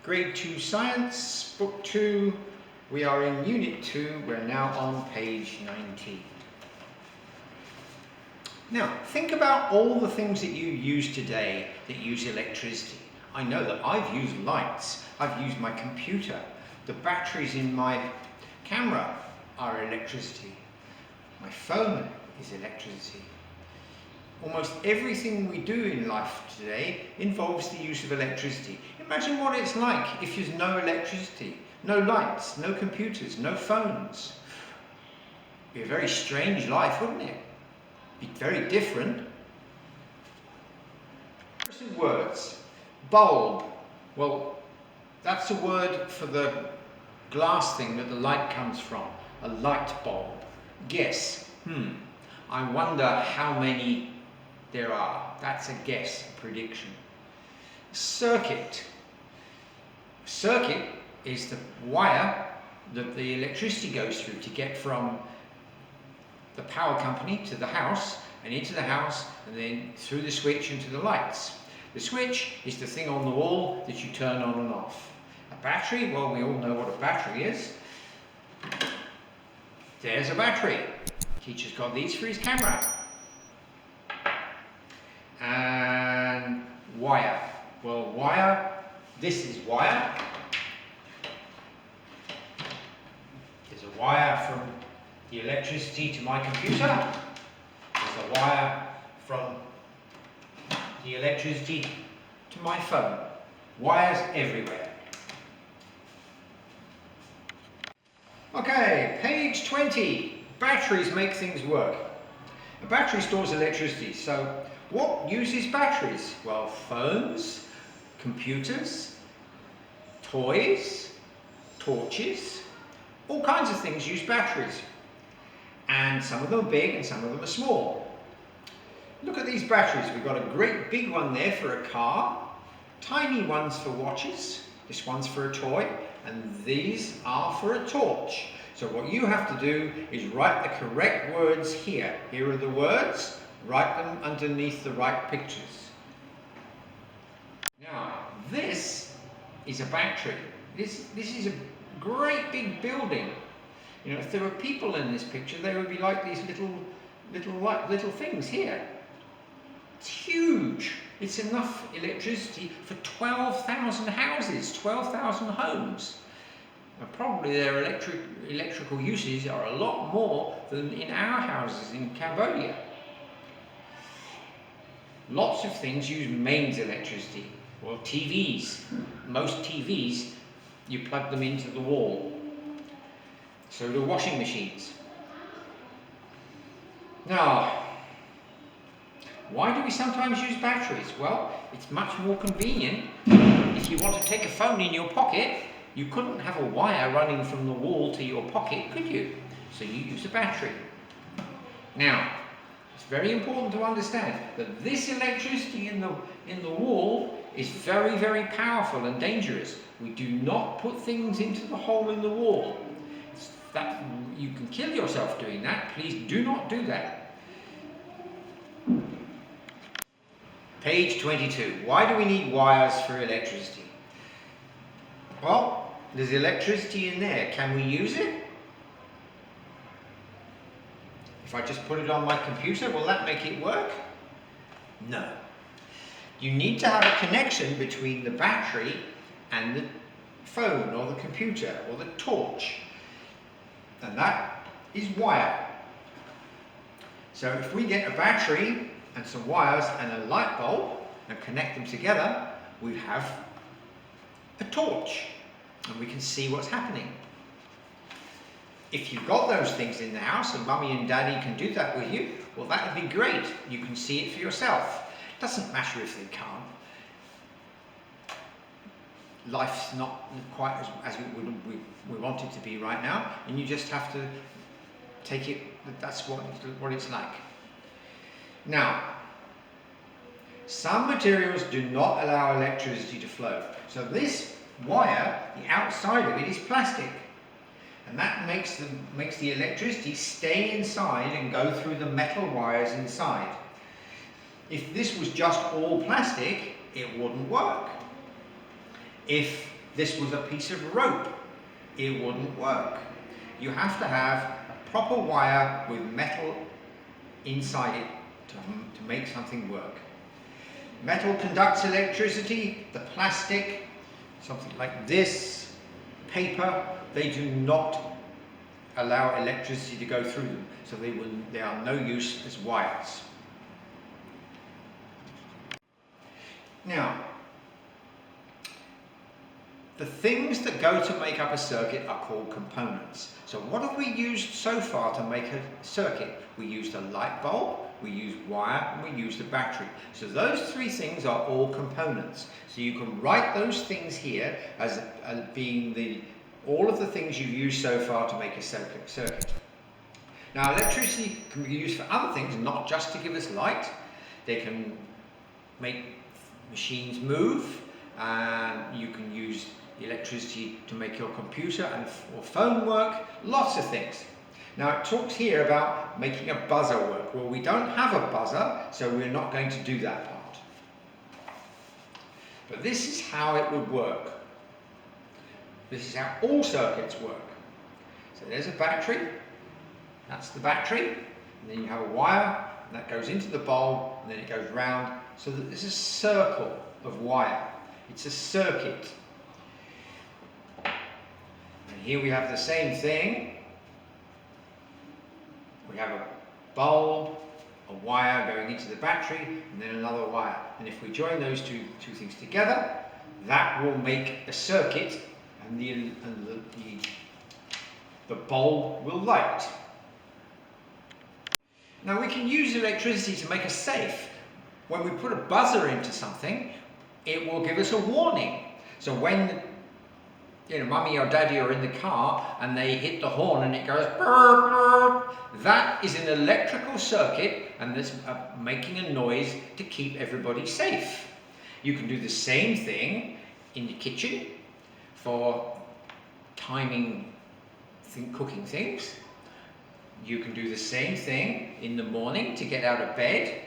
Grade 2 Science, Book 2. We are in Unit 2. We're now on page 19. Now, think about all the things that you use today that use electricity. I know that I've used lights. I've used my computer. The batteries in my camera are electricity. My phone is electricity. Almost everything we do in life today involves the use of electricity. Imagine what it's like if there's no electricity, no lights, no computers, no phones. It'd be a very strange life, wouldn't it? Be very different. Some words. Bulb. Well, that's a word for the glass thing that the light comes from. A light bulb. Guess. I wonder how many there are. That's a guess, a prediction. Circuit. Circuit is the wire that the electricity goes through to get from the power company to the house, and into the house, and then through the switch into the lights. The switch is the thing on the wall that you turn on and off. A battery, well, we all know what a battery is. There's a battery. Teacher's got these for his camera. And wire. Well, wire, this is wire. There's a wire from the electricity to my computer. There's a wire from the electricity to my phone. Wires everywhere. Okay, page 20. Batteries make things work. A battery stores electricity, so what uses batteries? Well, phones, computers, toys, torches, all kinds of things use batteries. And some of them are big and some of them are small. Look at these batteries. We've got a great big one there for a car, tiny ones for watches, this one's for a toy, and these are for a torch. So what you have to do is write the correct words here. Here are the words, write them underneath the right pictures. Now, this is a battery. This is a great big building. You know, if there were people in this picture, they would be like these little things here. It's huge. It's enough electricity for 12,000 houses, 12,000 homes. And probably their electrical uses are a lot more than in our houses in Cambodia. Lots of things use mains electricity. Well, TVs. Most TVs, you plug them into the wall. So do washing machines. Now, why do we sometimes use batteries? Well, it's much more convenient. If you want to take a phone in your pocket, you couldn't have a wire running from the wall to your pocket, could you? So you use a battery. Now, it's very important to understand that this electricity in the wall is very, very powerful and dangerous. We do not put things into the hole in the wall. That you can kill yourself doing that. Please do not do that. Page 22. Why do we need wires for electricity? Well, there's electricity in there. Can we use it? If I just put it on my computer, will that make it work? No. You need to have a connection between the battery and the phone or the computer or the torch. And that is wire. So if we get a battery and some wires and a light bulb and connect them together, we have a torch and we can see what's happening. If you've got those things in the house and mummy and daddy can do that with you, well, that would be great. You can see it for yourself. It doesn't matter if they can't. Life's not quite as we want it to be right now, and you just have to take it, that's what it's like. Now, some materials do not allow electricity to flow. So this wire, the outside of it is plastic, and that makes the electricity stay inside and go through the metal wires inside. If this was just all plastic, it wouldn't work. If this was a piece of rope, it wouldn't work. You have to have a proper wire with metal inside it to make something work. Metal conducts electricity, the plastic, something like this, paper, they do not allow electricity to go through them, so they are no use as wires. Now, the things that go to make up a circuit are called components. So what have we used so far to make a circuit? We used a light bulb, we used wire, and we used a battery. So those three things are all components. So you can write those things here as being all of the things you've used so far to make a circuit. Now, electricity can be used for other things, not just to give us light. They can make machines move, and you can use electricity to make your computer or phone work, lots of things. Now, it talks here about making a buzzer work. Well, we don't have a buzzer, so we're not going to do that part. But this is how it would work. This is how all circuits work. So there's a battery, that's the battery, and then you have a wire, and that goes into the bulb, and then it goes round, so that there's a circle of wire. It's a circuit. And here we have the same thing. We have a bulb, a wire going into the battery, and then another wire. And if we join those two things together, that will make a circuit, and the bulb will light. Now, we can use electricity to make a safe. When we put a buzzer into something, it will give us a warning. So when mummy or daddy are in the car and they hit the horn and it goes burr, burr, that is an electrical circuit, and that's making a noise to keep everybody safe. You can do the same thing in the kitchen for timing cooking things. You can do the same thing in the morning to get out of bed.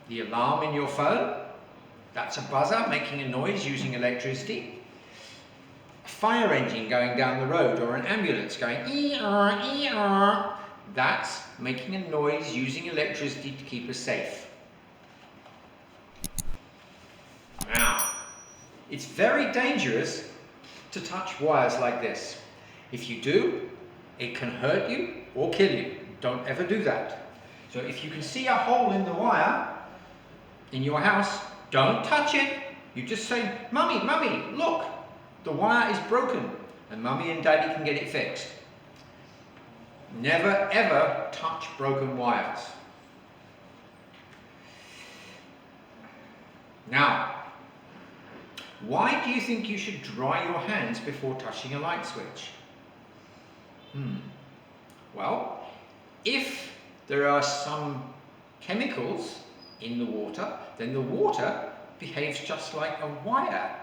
The alarm in your phone, that's a buzzer making a noise using electricity. A fire engine going down the road, or an ambulance going ee-er, ee-er, that's making a noise using electricity to keep us safe. Now, it's very dangerous to touch wires like this. If you do, it can hurt you or kill you. Don't ever do that. So if you can see a hole in the wire in your house, don't touch it. You just say, Mummy, Mummy, look, the wire is broken, and Mummy and Daddy can get it fixed. Never ever touch broken wires. Now, why do you think you should dry your hands before touching a light switch? Well, if there are some chemicals in the water, then the water behaves just like a wire.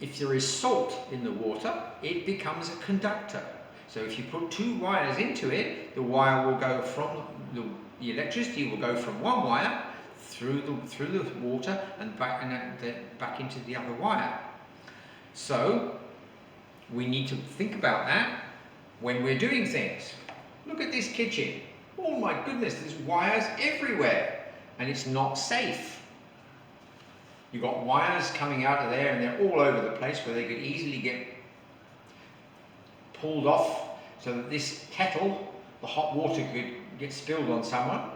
If there is salt in the water, it becomes a conductor. So if you put two wires into it, the wire will go from the electricity will go from one wire through the water and back into the other wire. So we need to think about that when we're doing things. Look at this kitchen. Oh my goodness, there's wires everywhere, and it's not safe. You've got wires coming out of there, and they're all over the place where they could easily get pulled off, so that this kettle, the hot water, could get spilled on someone.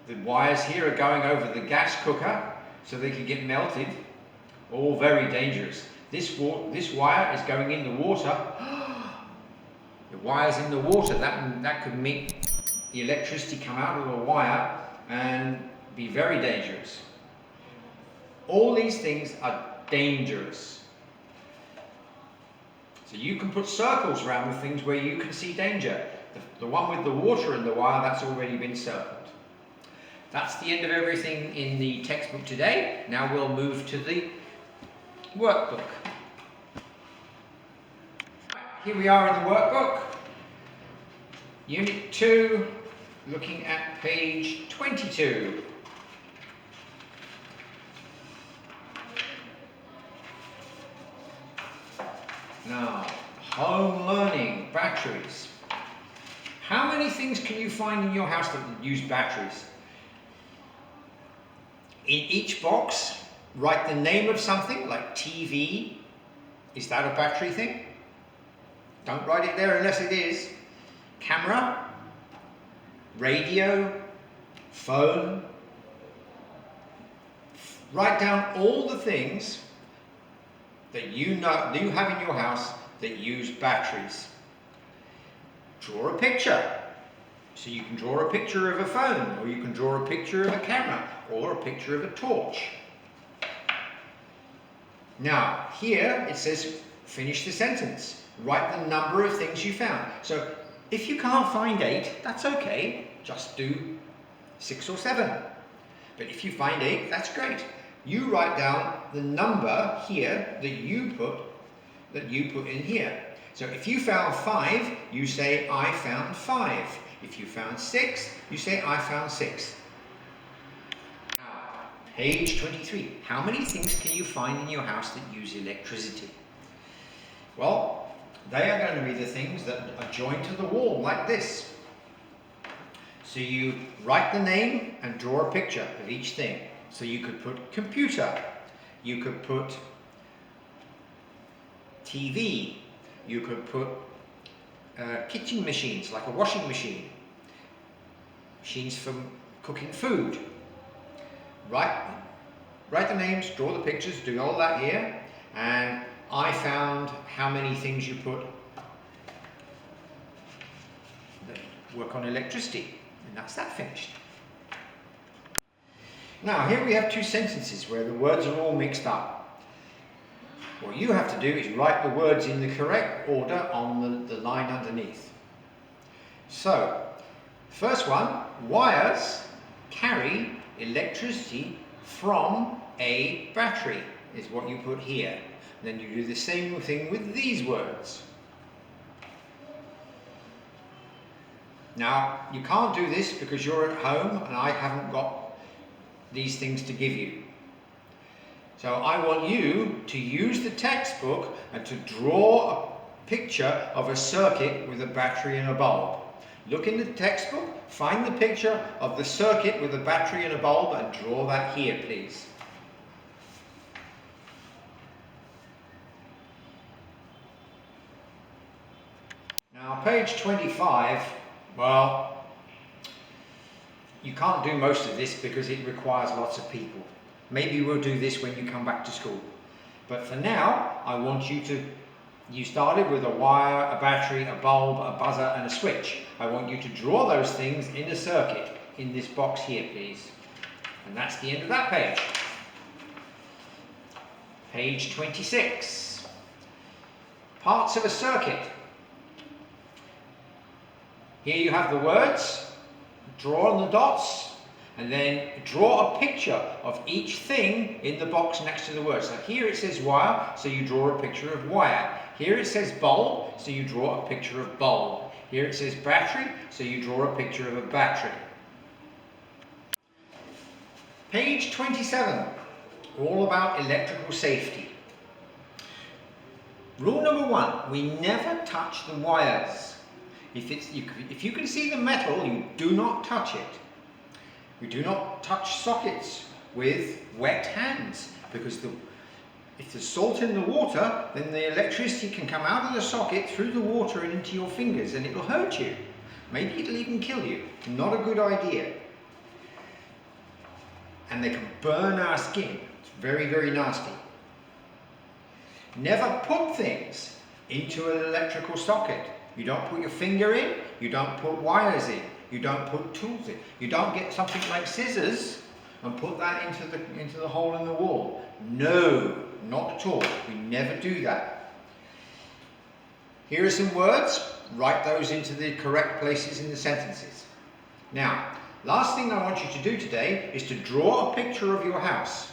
The wires here are going over the gas cooker, so they could get melted. All very dangerous. This wire is going in the water. The wire's in the water, that could make the electricity come out of the wire and be very dangerous. All these things are dangerous. So you can put circles around the things where you can see danger. The one with the water and the wire, that's already been circled. That's the end of everything in the textbook today. Now we'll move to the workbook. Here we are in the workbook. Unit 2, looking at page 22. Now, home learning, batteries. How many things can you find in your house that use batteries? In each box, write the name of something like TV. Is that a battery thing? Don't write it there unless it is. Camera, radio, phone. Write down all the things that you have in your house that use batteries. Draw a picture. So you can draw a picture of a phone, or you can draw a picture of a camera, or a picture of a torch. Now, here it says, finish the sentence. Write the number of things you found. So, if you can't find 8, that's okay. Just do 6 or 7. But if you find 8, that's great. You write down the number here that you put in here. So if you found 5, you say, I found 5. If you found 6, you say, I found 6. Now, page 23. How many things can you find in your house that use electricity? Well, they are going to be the things that are joined to the wall, like this. So you write the name and draw a picture of each thing. So you could put computer, you could put TV, you could put kitchen machines, like a washing machine, machines for cooking food. Write the names, draw the pictures, do all that here, and I found how many things you put that work on electricity, and that's that finished. Now here we have 2 sentences where the words are all mixed up. What you have to do is write the words in the correct order on the line underneath. So, first one, wires carry electricity from a battery, is what you put here. Then you do the same thing with these words. Now, you can't do this because you're at home and I haven't got these things to give you. So I want you to use the textbook and to draw a picture of a circuit with a battery and a bulb. Look in the textbook, find the picture of the circuit with a battery and a bulb and draw that here, please. Now, page 25, well, you can't do most of this because it requires lots of people. Maybe we'll do this when you come back to school. But for now, I want you started with a wire, a battery, a bulb, a buzzer and a switch. I want you to draw those things in a circuit in this box here, please. And that's the end of that page. Page 26. Parts of a circuit. Here you have the words. Draw on the dots and then draw a picture of each thing in the box next to the word. So here it says wire, so you draw a picture of wire. Here it says bulb, so you draw a picture of bulb. Here it says battery, so you draw a picture of a battery. Page 27, all about electrical safety. Rule number 1, we never touch the wires. If you can see the metal, you do not touch it. We do not touch sockets with wet hands because if there's salt in the water, then the electricity can come out of the socket through the water and into your fingers and it'll hurt you. Maybe it'll even kill you. Not a good idea. And they can burn our skin. It's very, very nasty. Never put things into an electrical socket. You don't put your finger in, you don't put wires in, you don't put tools in. You don't get something like scissors and put that into the hole in the wall. No, not at all. We never do that. Here are some words. Write those into the correct places in the sentences. Now, last thing I want you to do today is to draw a picture of your house.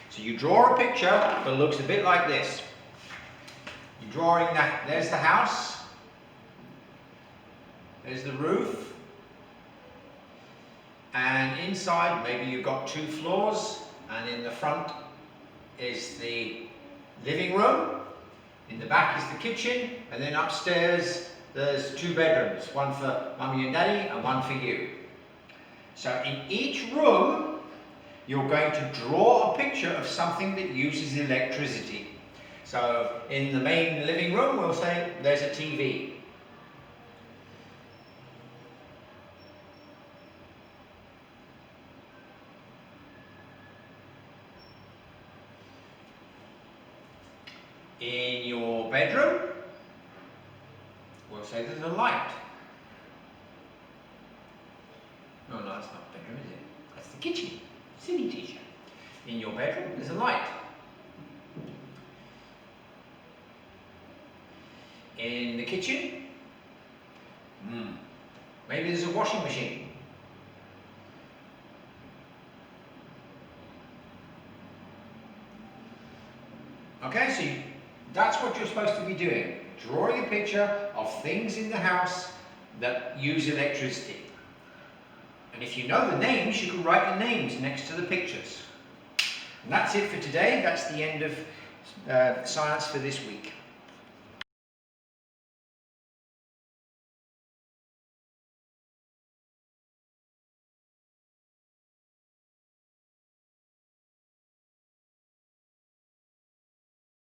So you draw a picture that looks a bit like this. You're drawing that, there's the house. There's the roof, and inside maybe you've got 2 floors, and in the front is the living room. In the back is the kitchen, and then upstairs there's 2 bedrooms, one for Mummy and Daddy and one for you. So in each room, you're going to draw a picture of something that uses electricity. So in the main living room, we'll say there's a TV. In your bedroom, we'll say there's a light. No, that's not bedroom, is it? That's the kitchen. Silly teacher. In your bedroom, there's a light. In the kitchen, maybe there's a washing machine. Okay, so that's what you're supposed to be doing. Drawing a picture of things in the house that use electricity. And if you know the names, you can write the names next to the pictures. And that's it for today. That's the end of science for this week.